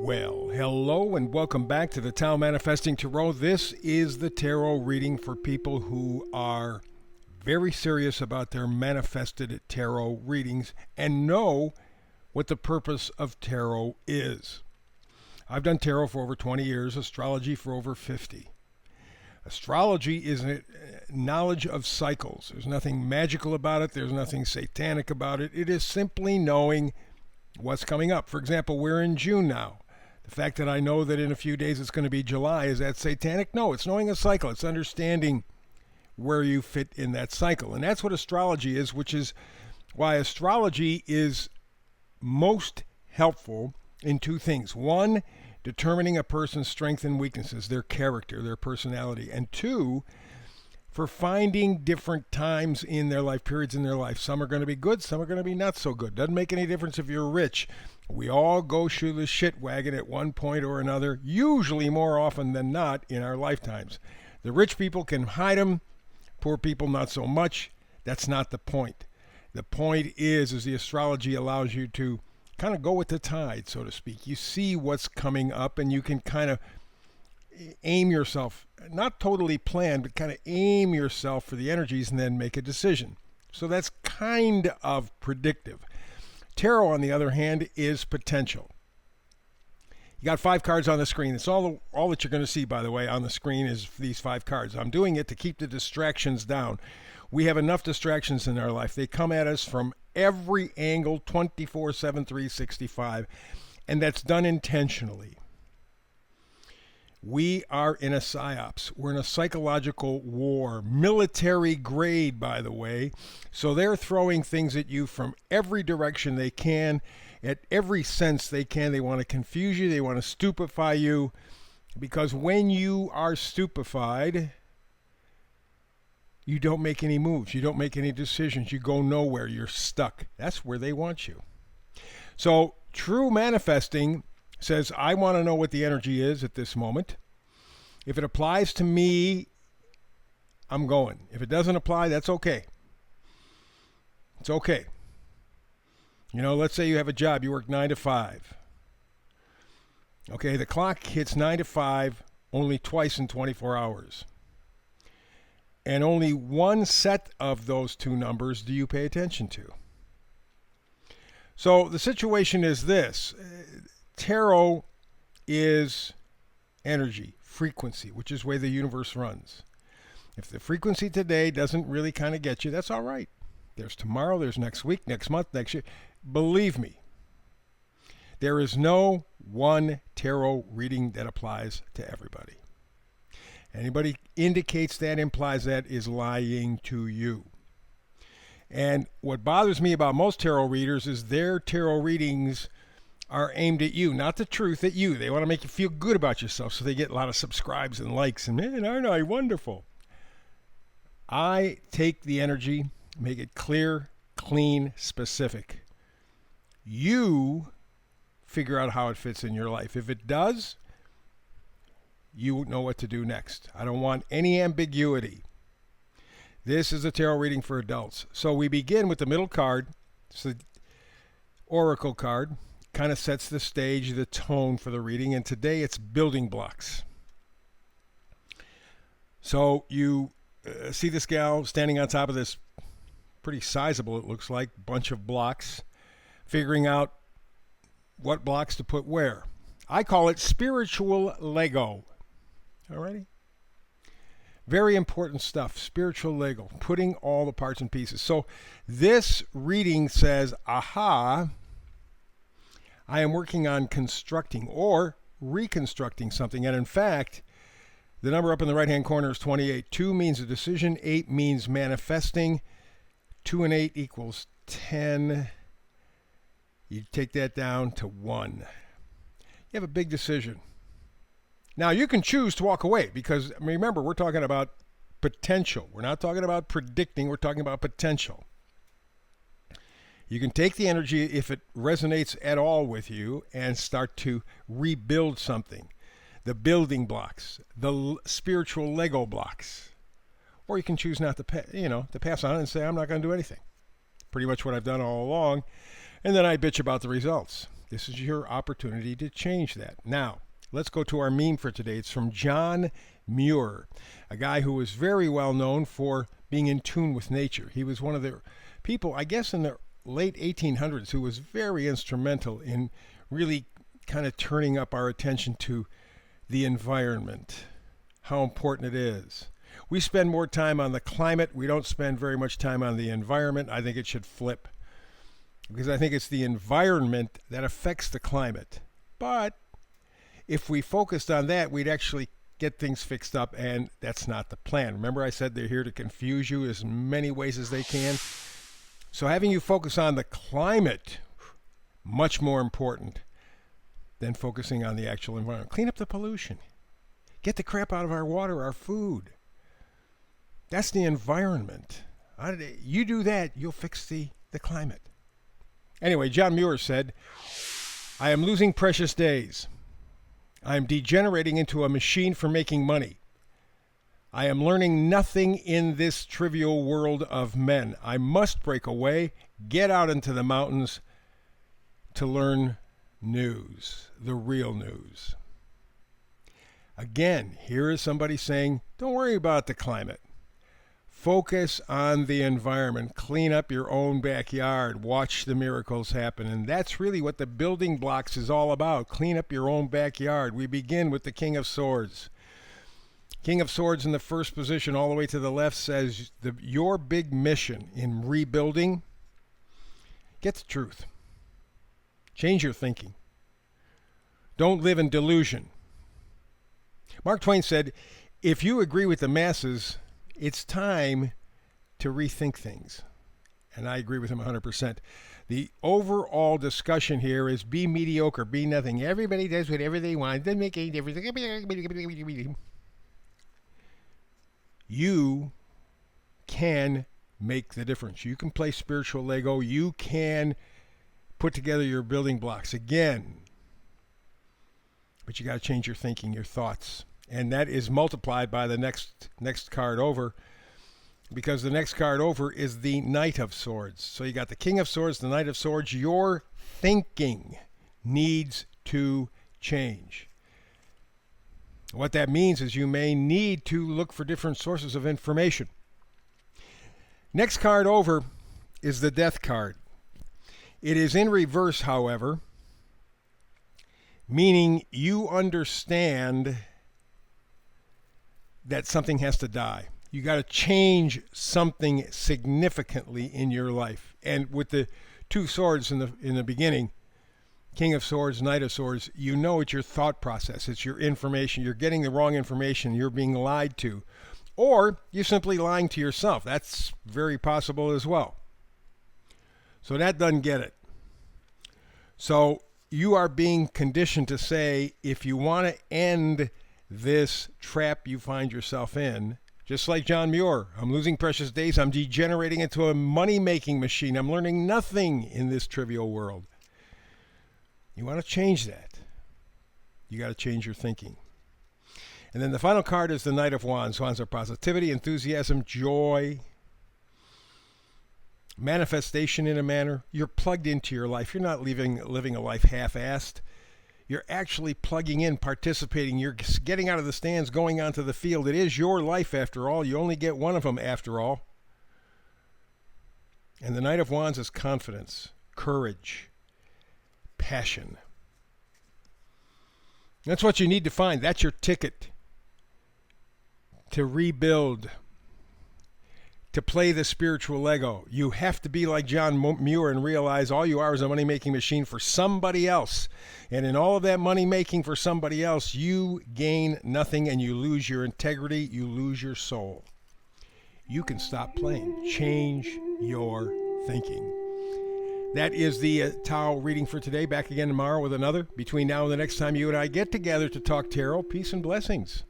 Well, hello and welcome back to the Tao Manifesting Tarot. This is the tarot reading for people who are very serious about their manifested tarot readings and know what the purpose of tarot is. I've done tarot for over 20 years, astrology for over 50. Astrology is a knowledge of cycles. There's nothing magical about it. There's nothing satanic about it. It is simply knowing what's coming up. For example, we're in June now. The fact that I know that in a few days it's going to be July, is that satanic? No, it's knowing a cycle. It's understanding where you fit in that cycle. And that's what astrology is, which is why astrology is most helpful in two things. One, determining a person's strengths and weaknesses, their character, their personality. And two, for finding different times in their life, periods in their life. Some are going to be good, some are going to be not so good. Doesn't make any difference if you're rich. We all go through the shit wagon at one point or another, usually more often than not in our lifetimes. The rich people can hide them, poor people not so much. That's not the point. The point is the astrology allows you to kind of go with the tide, so to speak. You see what's coming up and you can kind of aim yourself, not totally plan, but kind of aim yourself for the energies and then make a decision. So that's kind of predictive. Tarot, on the other hand, is potential. You got 5 cards on the screen. It's all that you're going to see, by the way, on the screen is these 5 cards. I'm doing it to keep the distractions down. We have enough distractions in our life. They come at us from every angle, 24/7, 365, and that's done intentionally. We are in a psyops. We're in a psychological war, military grade, by the way. So they're throwing things at you from every direction they can, at every sense they can. They want to confuse you. They want to stupefy you. Because when you are stupefied, you don't make any moves. You don't make any decisions. You go nowhere. You're stuck. That's where they want you. So true manifesting says, I want to know what the energy is at this moment. If it applies to me, I'm going. If it doesn't apply, that's okay. It's okay. You know, let's say you have a job, you work 9 to 5. Okay, the clock hits 9 to 5 only twice in 24 hours. And only one set of those two numbers do you pay attention to. So the situation is this. Tarot is energy, frequency, which is the way the universe runs. If the frequency today doesn't really kind of get you, that's all right. There's tomorrow, there's next week, next month, next year. Believe me, there is no one tarot reading that applies to everybody. Anybody indicates that, implies that, is lying to you. And what bothers me about most tarot readers is their tarot readings are aimed at you, not the truth, at you. They want to make you feel good about yourself, so they get a lot of subscribes and likes, and man, aren't I wonderful? I take the energy, make it clear, clean, specific. You figure out how it fits in your life. If it does, you know what to do next. I don't want any ambiguity. This is a tarot reading for adults. So we begin with the middle card. It's the Oracle card. Kind of sets the stage, the tone for the reading. And today it's building blocks. So you see this gal standing on top of this pretty sizable, it looks like, bunch of blocks, figuring out what blocks to put where. I call it spiritual Lego. Alrighty? Very important stuff, spiritual Lego, putting all the parts and pieces. So this reading says, aha, I am working on constructing or reconstructing something. And in fact, the number up in the right-hand corner is 28. 2 means a decision. 8 means manifesting. 2 and 8 equals 10. You take that down to 1. You have a big decision. Now, you can choose to walk away because, remember, we're talking about potential. We're not talking about predicting. We're talking about potential. You can take the energy, if it resonates at all with you, and start to rebuild something. The building blocks, the spiritual Lego blocks. Or you can choose not to, to pass on it and say, I'm not going to do anything. Pretty much what I've done all along. And then I bitch about the results. This is your opportunity to change that. Now, let's go to our meme for today. It's from John Muir, a guy who was very well known for being in tune with nature. He was one of the people, I guess, in the late 1800s who was very instrumental in really kind of turning up our attention to the environment, how important it is. We spend more time on the climate. We don't spend very much time on the environment. I think it should flip, because I think it's the environment that affects the climate. But if we focused on that, we'd actually get things fixed up, and that's not the plan. Remember, I said they're here to confuse you as many ways as they can. So having you focus on the climate, much more important than focusing on the actual environment. Clean up the pollution. Get the crap out of our water, our food. That's the environment. You do that, you'll fix the climate. Anyway, John Muir said, I am losing precious days. I am degenerating into a machine for making money. I am learning nothing in this trivial world of men. I must break away, get out into the mountains to learn news, the real news. Again, here is somebody saying, don't worry about the climate. Focus on the environment. Clean up your own backyard. Watch the miracles happen. And that's really what the building blocks is all about. Clean up your own backyard. We begin with the King of Swords. King of Swords in the first position all the way to the left says your big mission in rebuilding, get the truth. Change your thinking. Don't live in delusion. Mark Twain said, if you agree with the masses, it's time to rethink things. And I agree with him 100%. The overall discussion here is be mediocre, be nothing. Everybody does whatever they want. Doesn't make any difference. You can make the difference. You can play spiritual Lego. You can put together your building blocks again. But you got to change your thinking, your thoughts. And that is multiplied by the next card over, because the next card over is the Knight of Swords. So you got the King of Swords, the Knight of Swords. Your thinking needs to change. What that means is you may need to look for different sources of information. Next card over is the Death card. It is in reverse, however, meaning you understand that something has to die. You got to change something significantly in your life. And with the two swords in the beginning, King of Swords, Knight of Swords, you know it's your thought process. It's your information. You're getting the wrong information. You're being lied to. Or you're simply lying to yourself. That's very possible as well. So that doesn't get it. So you are being conditioned to say, if you want to end this trap you find yourself in, just like John Muir, I'm losing precious days. I'm degenerating into a money-making machine. I'm learning nothing in this trivial world. You want to change that. You got to change your thinking. And then the final card is the Knight of Wands. Wands are positivity, enthusiasm, joy, manifestation in a manner. You're plugged into your life. You're not living a life half-assed. You're actually plugging in, participating. You're getting out of the stands, going onto the field. It is your life after all. You only get one of them after all. And the Knight of Wands is confidence, courage, passion. That's what you need to find. That's your ticket to rebuild, to play the spiritual Lego. You have to be like John Muir and realize all you are is a money-making machine for somebody else. And in all of that money-making for somebody else, you gain nothing and you lose your integrity, you lose your soul. You can stop playing. Change your thinking. That is the Tao reading for today. Back again tomorrow with another. Between now and the next time you and I get together to talk tarot, peace and blessings.